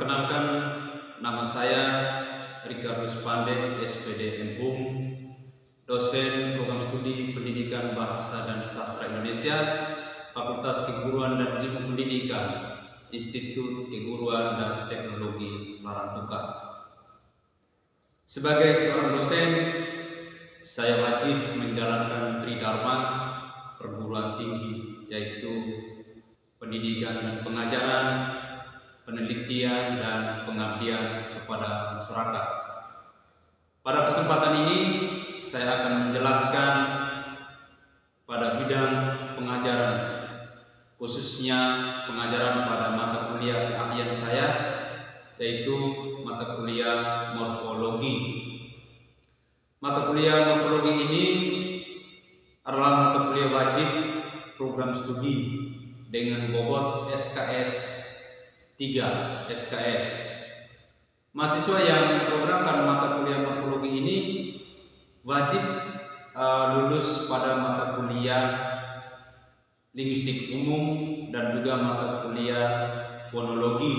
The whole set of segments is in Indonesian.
Perkenalkan, nama saya Ricardus Pande, SPD MUM, dosen program studi Pendidikan Bahasa dan Sastra Indonesia, Fakultas Keguruan dan Ilmu Pendidikan, Institut Keguruan dan Teknologi Larantuka. Sebagai seorang dosen, saya wajib menjalankan Tridharma perguruan tinggi, yaitu pendidikan dan pengajaran, penelitian dan pengabdian kepada masyarakat. Pada kesempatan ini, saya akan menjelaskan pada bidang pengajaran, khususnya pengajaran pada mata kuliah keahlian saya, yaitu mata kuliah morfologi. Mata kuliah morfologi ini adalah mata kuliah wajib program studi dengan bobot SKS 3 SKS. Mahasiswa yang memprogramkan mata kuliah morfologi ini wajib lulus pada mata kuliah linguistik umum dan juga mata kuliah fonologi.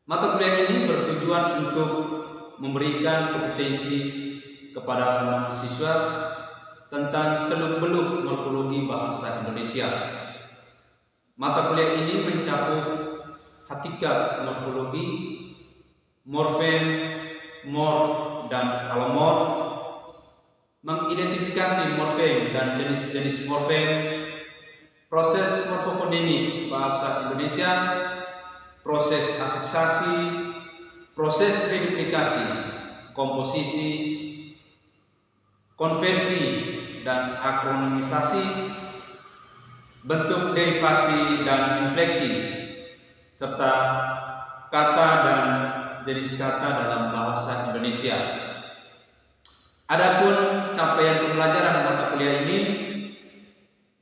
Mata kuliah ini bertujuan untuk memberikan kompetensi kepada mahasiswa tentang seluk-beluk morfologi bahasa Indonesia. Mata kuliah ini mencakup hakikat morfologi, morfem, morf, dan alomorf, mengidentifikasi morfem dan jenis-jenis morfem, proses morfofonemik bahasa Indonesia, proses afiksasi, proses reduplikasi, komposisi, konversi, dan akronimisasi, bentuk derivasi dan infleksi, serta kata dan jenis kata dalam bahasa Indonesia. Adapun capaian pembelajaran mata kuliah ini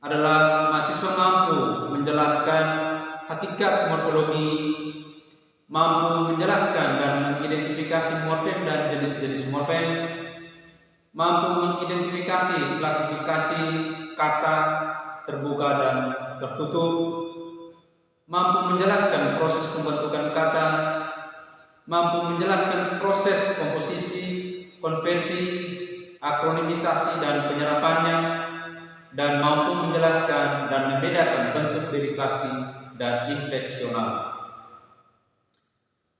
adalah mahasiswa mampu menjelaskan hakikat morfologi, mampu menjelaskan dan mengidentifikasi morfem dan jenis-jenis morfem, mampu mengidentifikasi klasifikasi kata terbuka dan tertutup, mampu menjelaskan proses pembentukan kata, mampu menjelaskan proses komposisi, konversi, akronimisasi dan penyerapannya, dan mampu menjelaskan dan membedakan bentuk derivasi dan infleksional.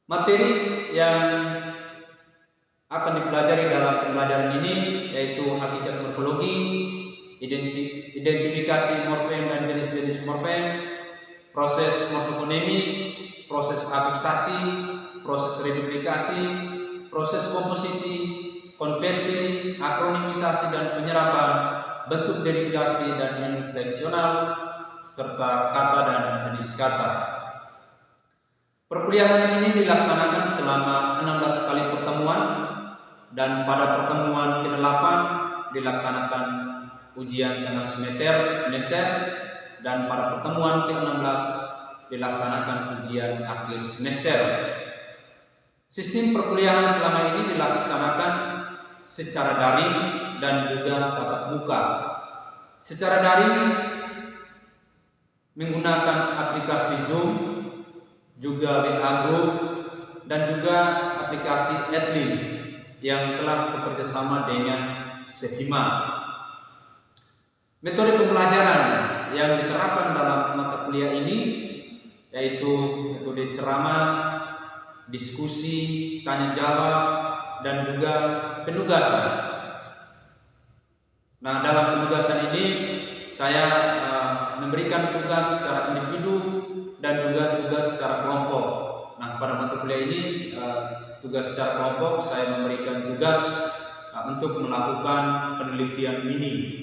Materi yang akan dipelajari dalam pembelajaran ini yaitu hakikat morfologi, identifikasi morfem dan jenis-jenis morfem, proses morfofonemik, proses afiksasi, proses reduplikasi, proses komposisi, konversi, akronimisasi dan penyerapan, bentuk derivasi dan infleksional, serta kata dan jenis kata. Perkuliahan ini dilaksanakan selama 16 kali pertemuan, dan pada pertemuan ke-8 dilaksanakan ujian tengah semester, dan pada pertemuan ke-16 dilaksanakan ujian akhir semester. Sistem perkuliahan selama ini dilaksanakan secara daring dan juga tatap muka. Secara daring menggunakan aplikasi Zoom, juga WA Group, dan juga aplikasi Edlin yang telah bekerjasama dengan Sevima. Metode pembelajaran yang diterapkan dalam mata kuliah ini yaitu metode ceramah, diskusi, tanya jawab, dan juga penugasan. Nah, dalam penugasan ini saya memberikan tugas secara individu dan juga tugas secara kelompok. Nah, pada mata kuliah ini tugas secara kelompok saya memberikan tugas untuk melakukan penelitian mini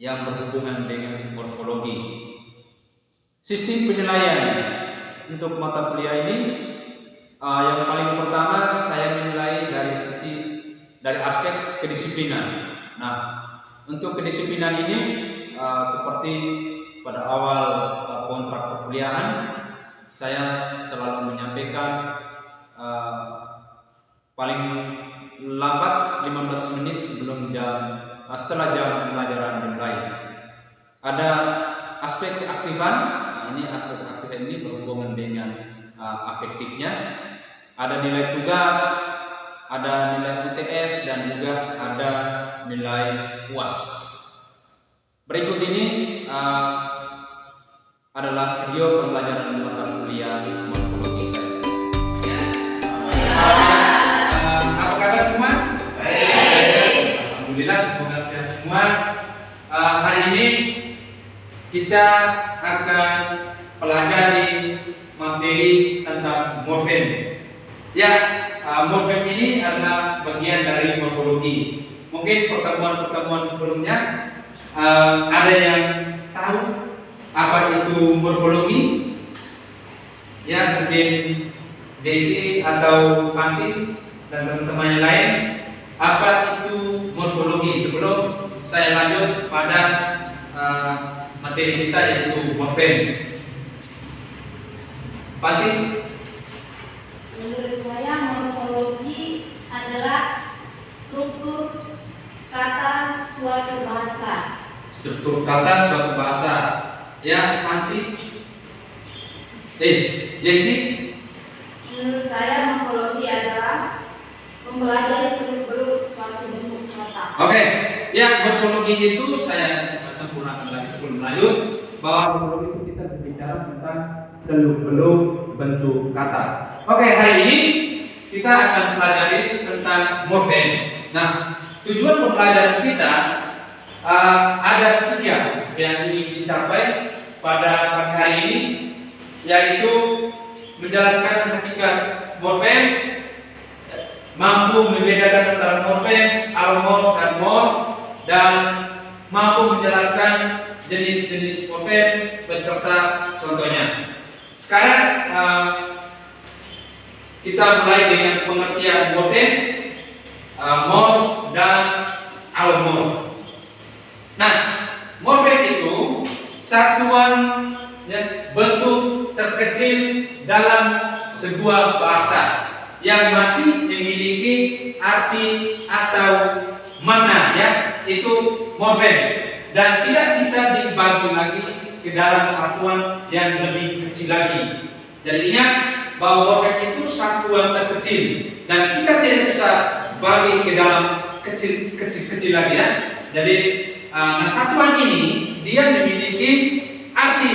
yang berhubungan dengan morfologi. Sistem penilaian untuk mata kuliah ini yang paling pertama saya menilai dari aspek kedisiplinan. Nah, untuk kedisiplinan ini seperti pada awal kontrak perkuliahan saya selalu menyampaikan paling lambat 15 menit setelah jam pembelajaran dimulai. Ada aspek keaktifan. Ini aspek keaktifan ini berhubungan dengan afektifnya, ada nilai tugas, ada nilai UTS, dan juga ada nilai UAS. Berikut ini adalah video pembelajaran mata kuliah morfologi saya. Apa kabar semua? Alhamdulillah, semoga sehat semua. Hari ini kita akan pelajari materi tentang morfem. Ya, morfem ini adalah bagian dari morfologi. Mungkin pertemuan-pertemuan sebelumnya ada yang tahu apa itu morfologi? Ya, mungkin Desi atau Fanti dan teman-teman yang lain, apa itu morfologi? Sebelum saya lanjut pada materi kita yaitu morfem. Fanti? Menurut saya morfologi adalah struktur kata suatu bahasa. Struktur kata suatu bahasa. Ya, Fanti? Jesse? Menurut saya morfologi adalah mempelajari seluk-beluk suatu bentuk kata. Oke, ya, morfologi itu saya sempurnakan lagi sebelum lanjut bahwa morfologi itu kita berbicara tentang seluk-beluk bentuk kata. Oke, hari ini kita akan pelajari tentang morfem. Nah, tujuan pembelajaran kita ada 3 yang ingin dicapai pada pagi hari ini, yaitu menjelaskan hakikat morfem, mampu membedakan antara morfem, alomorf dan morf, dan mampu menjelaskan jenis-jenis morfem beserta contohnya. Sekarang kita mulai dengan pengertian morfem, morf, dan alomorf. Nah, morfem itu satuan bentuk terkecil dalam sebuah bahasa yang masih memiliki arti atau makna, itu morfem, dan tidak bisa dibagi lagi ke dalam satuan yang lebih kecil lagi. Jadi ingat bahwa morfem itu satuan terkecil dan kita tidak bisa bagi ke dalam kecil lagi, ya. Jadi satuan ini dia memiliki arti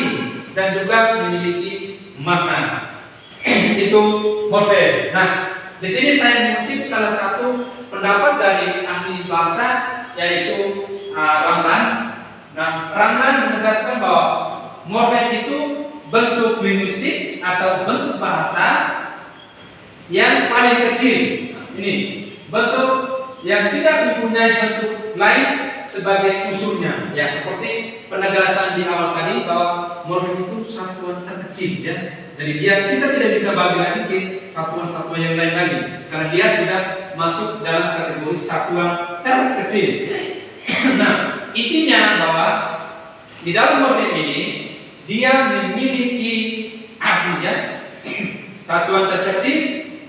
dan juga memiliki makna. Itu morfem. Nah, di sini saya mengutip salah satu pendapat dari ahli bahasa, yaitu Ramlan. Nah, Ramlan menegaskan bahwa morfem itu bentuk linguistik atau bentuk bahasa yang paling kecil. Ini bentuk yang tidak mempunyai bentuk lain sebagai unsurnya, ya, seperti penegasan di awal tadi bahwa morfem itu satuan terkecil, ya. Jadi kita tidak bisa bagi lagi ke satuan-satuan yang lain lagi karena dia sudah masuk dalam kategori satuan terkecil. Nah, intinya bahwa di dalam morfem ini dia memiliki artinya satuan terkecil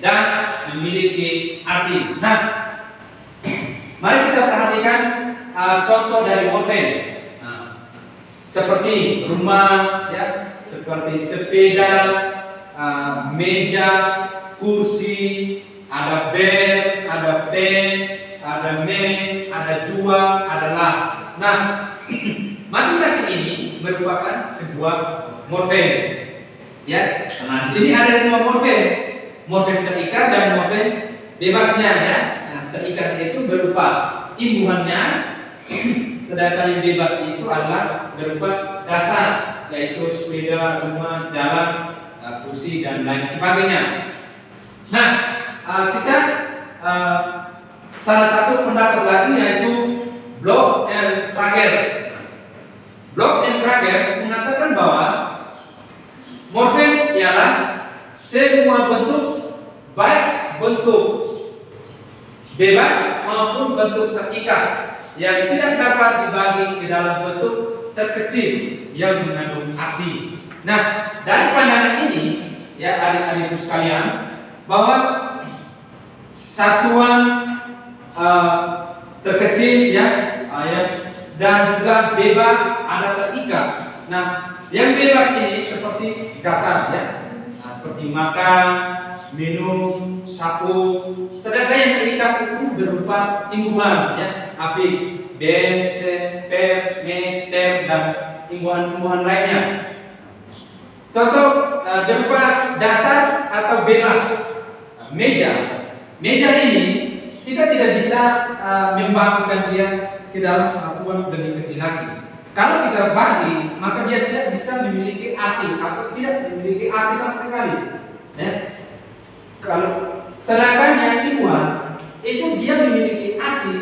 dan memiliki arti. Nah, mari kita perhatikan contoh dari morfem. Nah, seperti rumah, ya, seperti sepeda, meja, kursi, ada bel, ada pen, ada men, ada jua, adalah. Nah, masing-masing ini merupakan sebuah morfem. Ya, nah di sini ada 2 morfem, morfem terikat dan morfem bebasnya, ya. Nah, terikat itu berupa imbuhannya, sedangkan yang bebas itu adalah berupa dasar, yaitu sepeda, rumah, jalan, kursi, dan lain sebagainya. Nah, kita salah satu pendapat lagi yaitu Bloch and Trager. Bloch and Trager mengatakan bahwa morfem ialah semua bentuk, baik bentuk bebas maupun bentuk terikat, yang tidak dapat dibagi ke dalam bentuk terkecil yang mengandung arti. Nah, dari pandangan ini, ya, adik-adikku sekalian, bahwa satuan terkecil, ya, dan juga bebas ada terikat. Nah, yang bebas ini seperti dasar, ya. Nah, seperti makan, minum, sapu. Sedangkan yang terikat itu berupa imbuhan, ya, afiks, B, C, P, M, T, dan imbuhan-imbuhan lainnya. Contoh berupa dasar atau bebas. Meja. Meja ini kita tidak bisa membagikan dia ke dalam satuan lebih kecil lagi. Kalau kita bagi, maka dia tidak bisa memiliki arti atau tidak memiliki arti sama sekali. Ya. Kalau sedangkan yang imbuhan itu dia memiliki arti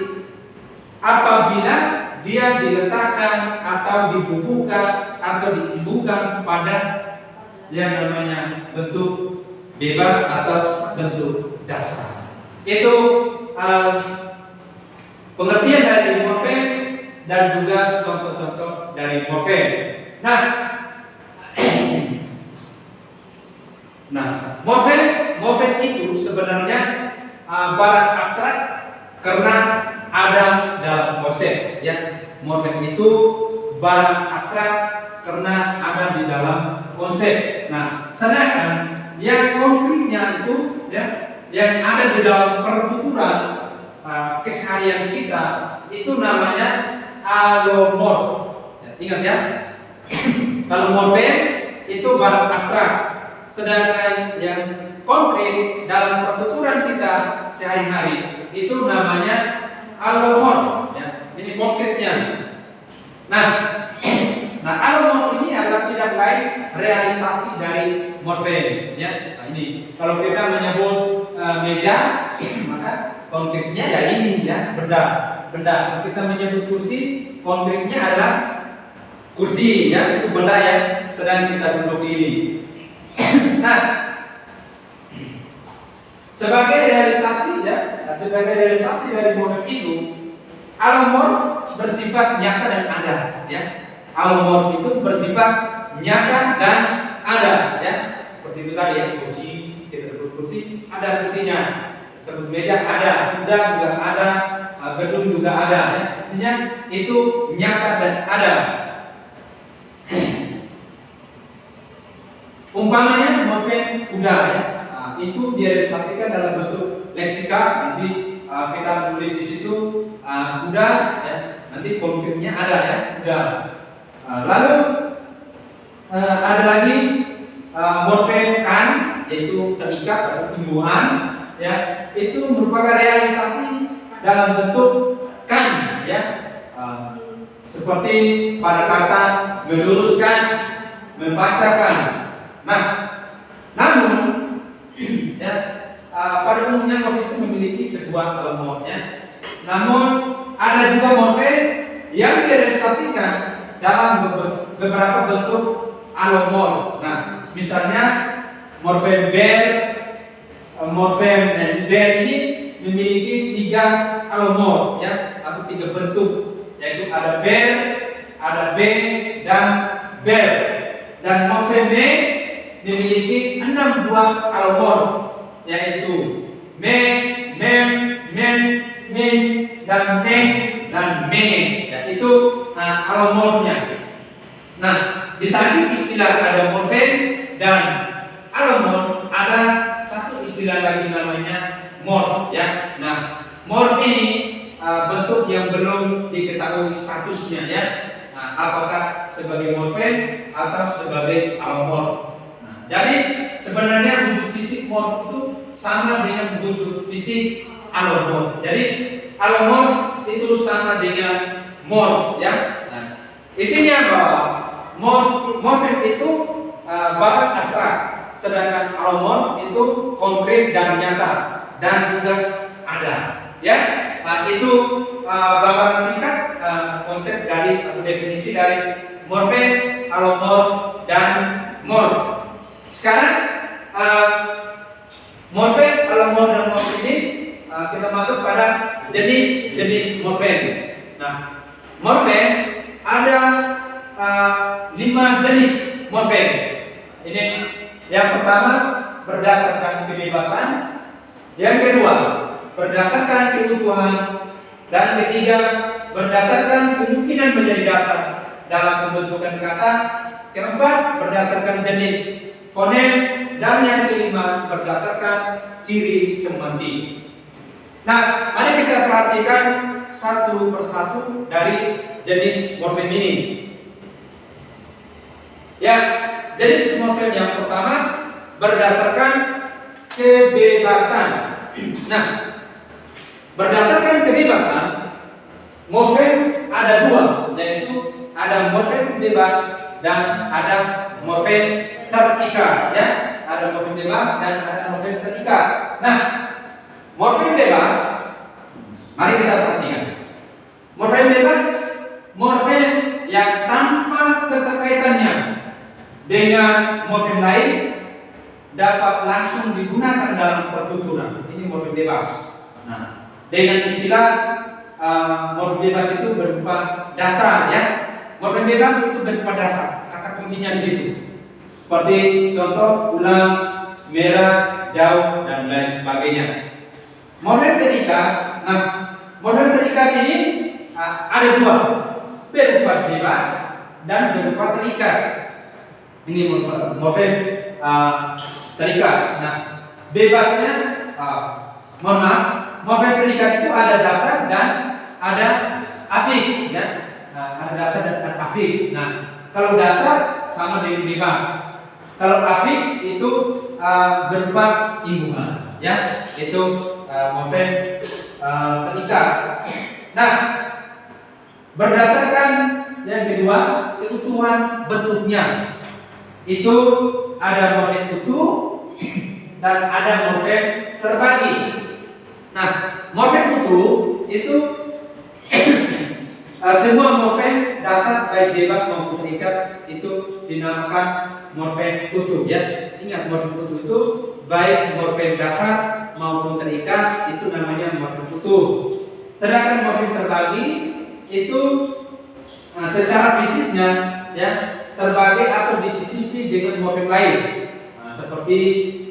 apabila dia diletakkan atau dibubuhkan atau diimbuhkan pada yang namanya bentuk bebas atau bentuk dasar. Itu pengertian dari morfem dan juga contoh-contoh dari morfem. Morfem itu sebenarnya barang abstrak karena ada dalam konsep. Ya, morfem itu barang abstrak karena ada di dalam konsep. Nah, sedangkan yang konkretnya itu, ya, yang ada di dalam pertuturan keseharian kita itu namanya alomorf. Ya, ingat ya, kalau morfem itu barang abstrak, sedangkan yang konkret dalam pertuturan kita sehari-hari itu namanya alomorf. Ya, ini konkretnya. Nah, alomorf ini adalah tidak lain realisasi dari morfem. Ya, nah, ini kalau kita menyebut meja, maka konkretnya ya ini, ya, benda. Kalau kita menyebut kursi, konkretnya adalah kursi, ya, itu benda yang sedang kita duduk ini. Nah, sebagai realisasi, ya, sebagai realisasi dari morfem itu, alomorf bersifat nyata dan ada, ya. Alomorf itu bersifat nyata dan ada, ya. Seperti itu tadi, ya, kursi, kita sebut kursi, ada kursinya. Sebut meja ada, kuda juga ada, gedung juga ada, ya. Artinya itu nyata dan ada. Umpamanya morfem kuda, ya. Nah, itu direalisasikan dalam bentuk leksika. Nanti kita tulis di situ kuda, ya. Nanti konkretnya ada, ya, kuda. Lalu ada lagi morfem kan, yaitu terikat atau imbuhan, ya. Itu merupakan realisasi dalam bentuk kan, ya. Seperti pada kata meluruskan, membacakan. Nah, namun ya, pada umumnya morfem itu memiliki sebuah alomorfnya. Namun ada juga morfem yang direalisasikan dalam beberapa bentuk alomorf. Nah, misalnya morfem ber, morfem dan ber ini memiliki 3 alomorf, ya, atau 3 bentuk, yaitu ada ber, ada b, dan ber. Dan morfem b memiliki 6 buah alomorf, yaitu me, mem, men, min, dan meng, dan menge. Ya, itu alomorfnya. Nah, di samping istilah ada morfem dan alomorf, ada satu istilah lagi namanya morf, ya. Nah, morf ini bentuk yang belum diketahui statusnya, ya. Nah, apakah sebagai morfem atau sebagai alomorf. Nah, jadi sebenarnya wujud fisik morf itu sama dengan wujud fisik alomorf. Jadi alomorf itu sama dengan morf, ya. Nah, intinya bahwa morfem itu barang abstrak, sedangkan alomorf itu konkret dan nyata dan juga ada, ya. Nah, itu gambaran singkat konsep dari atau definisi dari morfem, alomorf, dan morf. Sekarang morfem, alomorf, dan morf ini kita masuk pada jenis-jenis morfem. Nah, morfem ada 5 jenis morfem. Ini yang pertama berdasarkan kebebasan, yang kedua berdasarkan keutuhan, dan ketiga berdasarkan kemungkinan menjadi dasar dalam pembentukan kata, keempat berdasarkan jenis fonem, dan yang kelima berdasarkan ciri semantik. Nah, mari kita perhatikan satu persatu dari jenis morfem ini. Ya, jenis morfem yang pertama berdasarkan kebebasan. Nah, berdasarkan kebebasan, morfem ada dua, yaitu ada morfem bebas dan ada morfem terikat. Ya, ada morfem bebas dan ada morfem terikat. Nah, morfem bebas, mari kita perhatikan. Morfem bebas, morfem yang tanpa keterkaitannya dengan morfem lain dapat langsung digunakan dalam pertuturan. Ini morfem bebas. Nah, dengan istilah morfem bebas itu berupa dasar, ya. Morfem bebas itu berupa dasar. Kata kuncinya di situ. Seperti contoh ulang, merah, jauh, dan lain sebagainya. Morfem terikat. Nah, morfem terikat ini ada dua, berupa bebas dan berupa terikat. Ini morfem terikat. Nah, bebasnya, mohon maaf, morfem terikat itu ada dasar dan ada afiks, ya. Nah, ada dasar dan ada afiks. Nah, kalau dasar sama dengan bebas. Kalau afiks itu berupa imbuhan, ya. Itu morfem terikat. Nah, berdasarkan yang kedua, keutuhan bentuknya. Itu ada morfem utuh dan ada morfem terbagi. Nah, morfem utuh itu semua morfem dasar baik bebas maupun terikat itu dinamakan morfem utuh, ya. Ingat, morfem utuh itu baik morfem dasar maupun terikat itu namanya morfem utuh. Sedangkan morfem terbagi itu secara fisiknya, ya, terbagi atau disisipi dengan morfem lain, seperti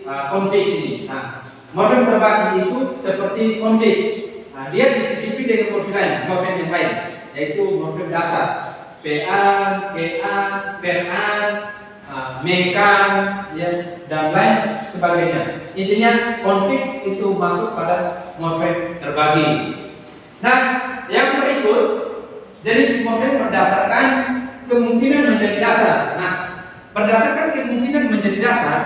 konfiks ini. Nah, morfem terbagi itu seperti konfiks. Nah, dia disisipi dengan morfem yang lain, yaitu morfem dasar, PA, PA, PRA, mekan, ya, dan lain sebagainya. Intinya konfiks itu masuk pada morfem terbagi. Nah, yang berikut jenis morfem berdasarkan kemungkinan menjadi dasar. Nah, berdasarkan kemungkinan menjadi dasar,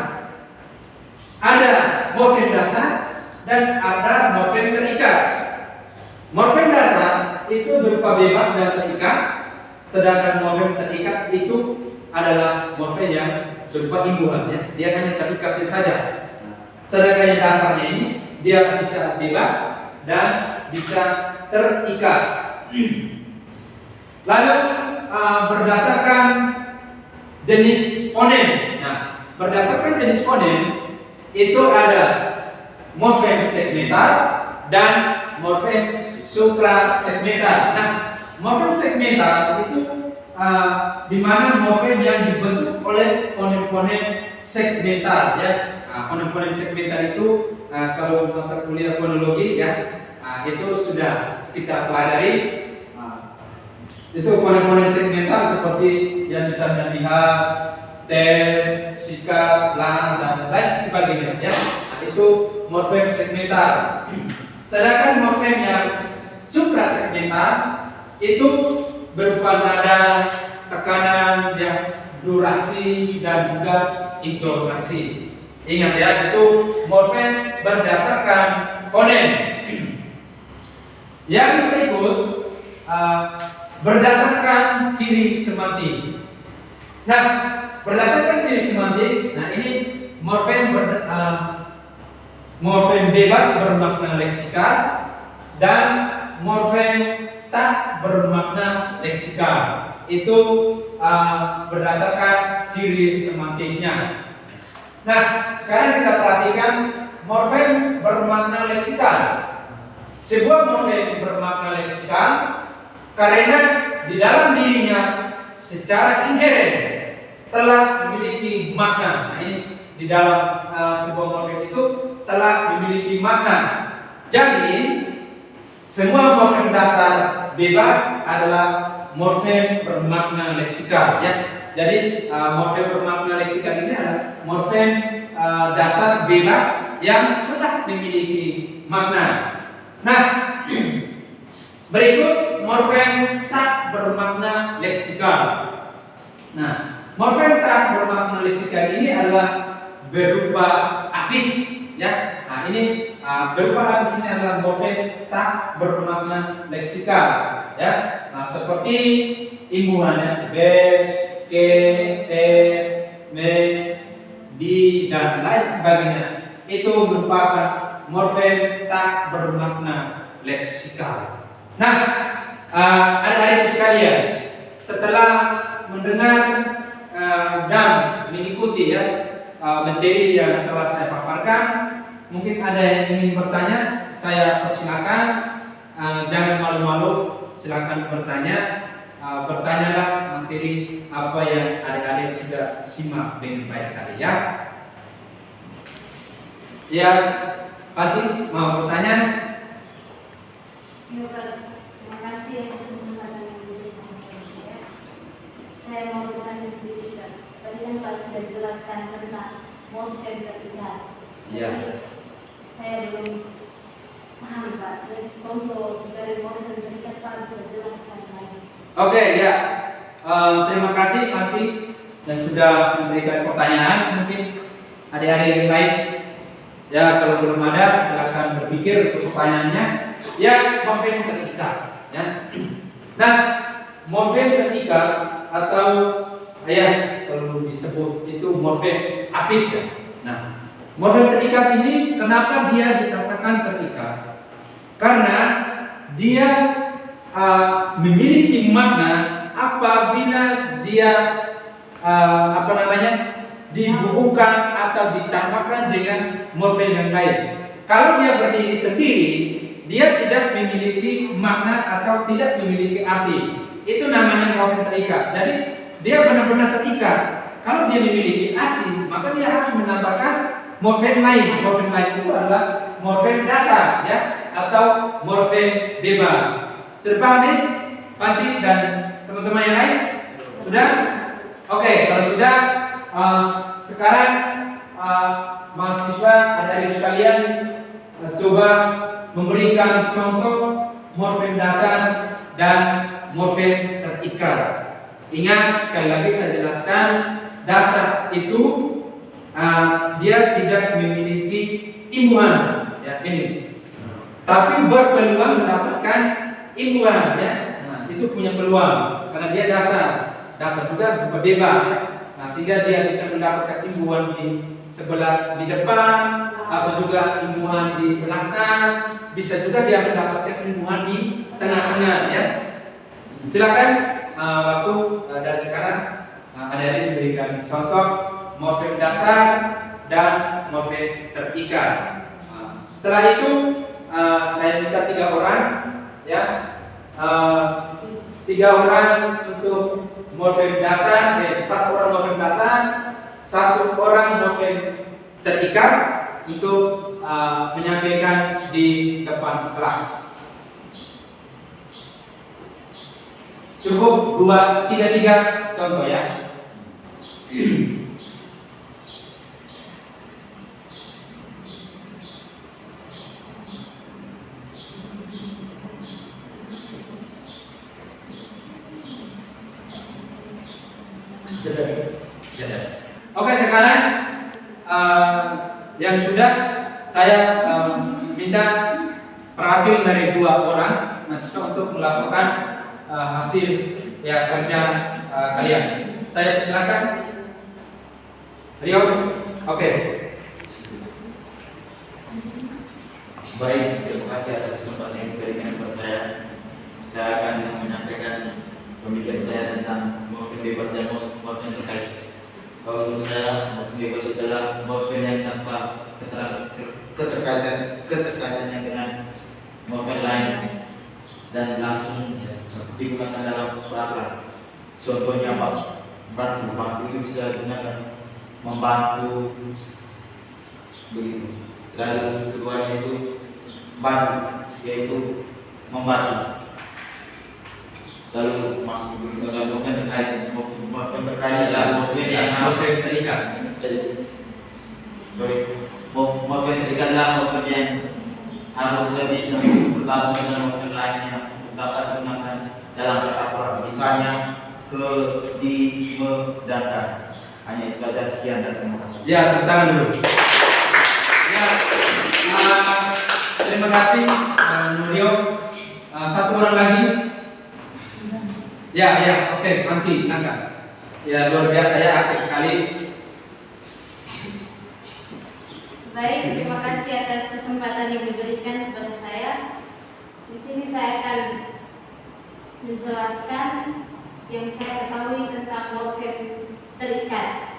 ada morfem dasar dan ada morfem terikat. Morfem dasar itu berupa bebas dan terikat, sedangkan morfem terikat itu adalah morfem yang berupa imbuhan, ya. Dia hanya terikat saja. Sedangkan yang dasarnya ini dia bisa bebas dan bisa terikat. Lalu berdasarkan jenis fonem. Nah, berdasarkan jenis fonem itu ada morfem segmental dan morfem suprasegmental. Nah, morfem segmental itu di mana morfem yang dibentuk oleh fonem-fonem segmental, ya. Nah, fonem-fonem segmental itu kalau mata kuliah fonologi, ya, itu sudah kita pelajari. Itu fonem-fonem segmental seperti yang bisa Anda lihat, ter, sikap, lang, dan lain sebagainya, ya. Nah, itu morfem segmental. Sedangkan morfem yang suprasegmental itu berupa nada, tekanan, ya, durasi, dan juga intonasi. Ingat, ya, itu morfem berdasarkan fonem. Yang berikut berdasarkan ciri semantik. Nah, berdasarkan ciri semantik, nah ini morfem morfem bebas bermakna leksikal dan morfem tak bermakna leksikal. Itu berdasarkan ciri semantisnya. Nah, sekarang kita perhatikan morfem bermakna leksikal. Sebuah morfem bermakna leksikal karena di dalam dirinya secara inheren telah memiliki makna. Nah, ini di dalam sebuah morfem itu telah memiliki makna. Jadi semua morfem dasar bebas adalah morfem bermakna leksikal, ya. Jadi morfem bermakna leksikal ini adalah morfem dasar bebas yang telah memiliki makna. Nah, berikut morfem tak bermakna leksikal. Nah, morfem tak bermakna leksikal ini adalah berupa afiks, ya. Nah, ini berupa afiks ini adalah morfem tak bermakna leksikal, ya. Nah, seperti imbuhannya be, ke, te, me, di dan lain sebagainya. Itu merupakan morfem tak bermakna leksikal. Nah, adik-adik sekalian, setelah mendengar dan mengikuti ya materi yang telah saya paparkan, mungkin ada yang ingin bertanya, saya persilakan. Jangan malu-malu, silakan bertanya. Bertanyalah materi apa yang adik-adik sudah simak dengan baik tadi ya. Ya, Pati mau bertanya? Ya, Pak. Terima kasih atas kesempatan yang diberikan kepada saya. Saya mau bertanya sedikit, Pak. Tadi kan Pak sudah jelaskan tentang morfem terikat. Ya. Saya belum paham, Pak. Contoh dari morfem terikat Pak bisa jelaskan lagi. Oke, ya. Terima kasih Pati yang sudah memberikan pertanyaan. Mungkin adik-adik yang baik. Ya, kalau belum ada silakan berpikir untuk pertanyaannya. Ya, morfem terikat. Ya. Nah, morfem terikat atau ya kalau disebut itu morfem afiks ya. Nah, morfem terikat ini kenapa dia dikatakan terikat? Karena dia memiliki makna apabila dia dihubungkan atau ditambahkan dengan morfem yang lain. Kalau dia berdiri sendiri, dia tidak memiliki makna atau tidak memiliki arti. Itu namanya morfem terikat. Jadi dia benar-benar terikat. Kalau dia memiliki arti, maka dia harus menambahkan morfem lain. Morfem lain itu adalah morfem dasar, ya, atau morfem bebas. Sudah paham nih, Pati dan teman-teman yang lain? Sudah? Oke, kalau sudah. Sekarang mahasiswa adik-adik sekalian coba memberikan contoh morfem dasar dan morfem terikat. Ingat, sekali lagi saya jelaskan, dasar itu dia tidak memiliki imbuhan, ya ini, tapi berpeluang mendapatkan imbuhan, ya. Nah, itu punya peluang karena dia dasar juga bebas, ya. Nah, sehingga dia bisa mendapatkan imbuhan di sebelah di depan atau juga imbuhan di belakang, bisa juga dia mendapatkan imbuhan di tengah-tengah, ya. Silakan waktu dari sekarang adik-adik memberikan contoh morfem dasar dan morfem terikat. Setelah itu saya minta 3 orang, ya. 3 orang untuk morfem dasar, 1 orang morfem dasar, 1 orang morfem terikat untuk menyampaikan di depan kelas. Cukup 3 contoh, ya. Oke, sekarang yang sudah saya minta perwakilan dari 2 orang mahasiswa untuk melakukan hasil ya kerja kalian. Saya persilakan. Rio, oke. Baik, terima kasih atas kesempatan yang diberikan kepada saya. Saya akan menyampaikan pemikiran saya tentang morfem bebas dan morfem terkait. Kalau menurut saya, morfem bebas adalah morfem yang tanpa keterkaitannya dengan morfem lain dan langsung digunakan dalam peraturan. Contohnya apa? Bantu itu bisa digunakan membantu begitu. Lalu keduanya itu bantu, yaitu membantu. lalu masuk movement terkait adalah movement yang harus terikat. Movement terikat adalah movement yang harus lebih bergabung dengan movement lainnya untuk dapat digunakan dalam peraturan, misalnya dimudahkan. Hanya itu saja, sekian dan terima kasih. Ya, tepuk tangan dulu. Ya, terima kasih Nurio. Satu orang lagi. Ya, oke, nanti angkat. Ya, luar biasa ya, aktif sekali. Baik, terima kasih atas kesempatan yang diberikan kepada saya. Di sini saya akan menjelaskan yang saya ketahui tentang morfem terikat.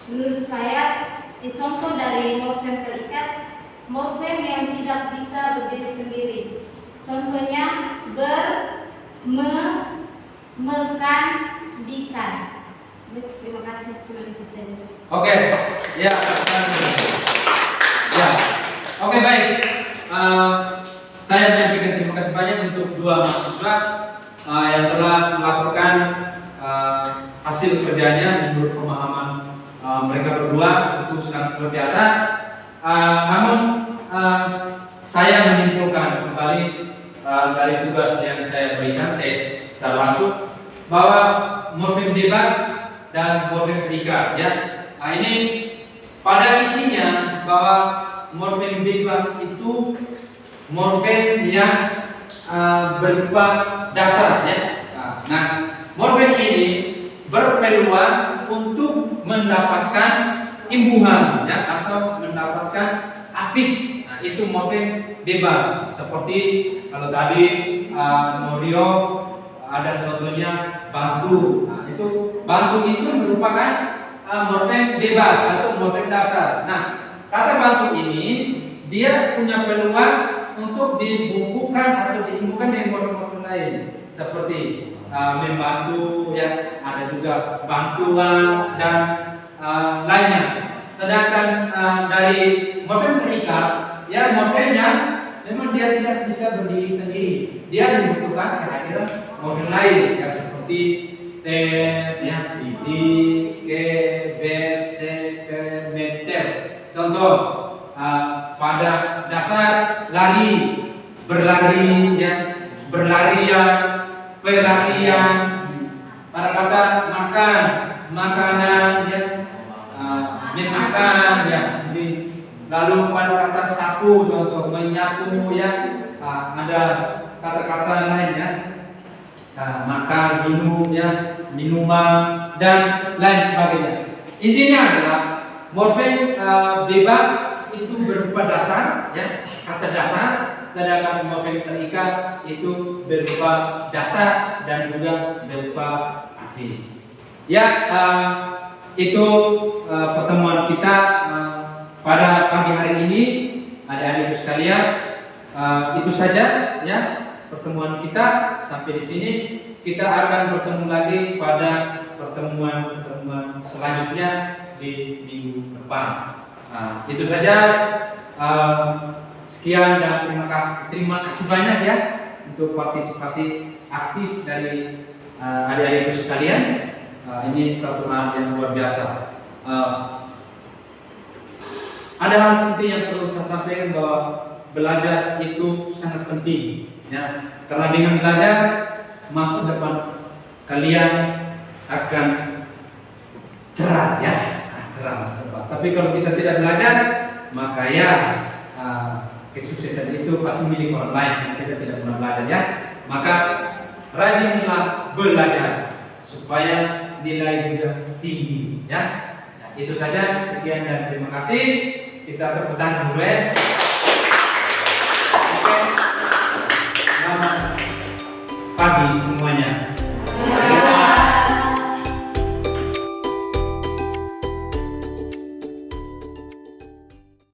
Menurut saya, contoh dari morfem terikat, morfem yang tidak bisa berdiri sendiri. Contohnya ber, me, mekan, dikan. Terima kasih, cuma itu saja. Oke, ya, oke baik. Saya menyampaikan terima kasih banyak untuk dua mahasiswa yang telah melaporkan hasil kerjanya menurut pemahaman mereka berdua, itu sangat luar biasa. Namun saya menyimpulkan kembali dari tugas yang saya berikan tes secara langsung bahwa morfem bebas dan morfem terikat, ya. Nah, ini pada intinya bahwa morfem bebas itu morfem yang berupa dasar, ya. Nah, morfem ini berpeluang untuk mendapatkan imbuhan, ya, atau mendapatkan afiks. Nah, itu morfem bebas. Seperti kalau tadi Nurio ada contohnya bantu. Nah, itu bantu itu merupakan morfem bebas atau morfem dasar. Nah, kata bantu ini dia punya peluang untuk dibungkukan atau diimbuhkan dengan morfem-morfem lain, seperti membantu, ya, ada juga bantuan dan lainnya. Sedangkan dari morfem terikat, ya, morfemnya memang dia tidak bisa berdiri sendiri. Dia membutuhkan kehadiran morfem lain, ya, seperti T, ya, I, K, B, C, P, B, T. Contoh pada dasar lari, berlari, ya, berlarian, pelarian. Pada kata makan, makanan, ya, memakan, ya. Lalu pada kata sapu, contoh menyapu, ya, ada kata-kata lain, ya, makan, minum, ya, minuman dan lain sebagainya. Intinya adalah morfem bebas itu berupa dasar, ya, kata dasar, sedangkan morfem terikat itu berupa dasar dan juga berupa afiks. Ya, itu pertemuan kita pada pagi hari ini, adik-adik sekalian. Itu saja, ya, pertemuan kita sampai di sini. Kita akan bertemu lagi pada pertemuan selanjutnya di minggu depan. Itu saja. Sekian dan terima kasih banyak, ya, untuk partisipasi aktif dari adik-adik sekalian. Ini satu hal yang luar biasa. Ada hal penting yang perlu saya sampaikan, bahwa belajar itu sangat penting, ya, karena dengan belajar masa depan kalian akan cerah, ya, cerah masa depan. Tapi kalau kita tidak belajar, maka ya kesuksesan itu pasti milik orang lain. Kita tidak pernah belajar, ya. Maka rajinlah belajar supaya nilai juga tinggi, ya. Nah, itu saja. Sekian dan terima kasih. Kita tepuk tangan dulu, ya. Oke. Selamat pagi semuanya.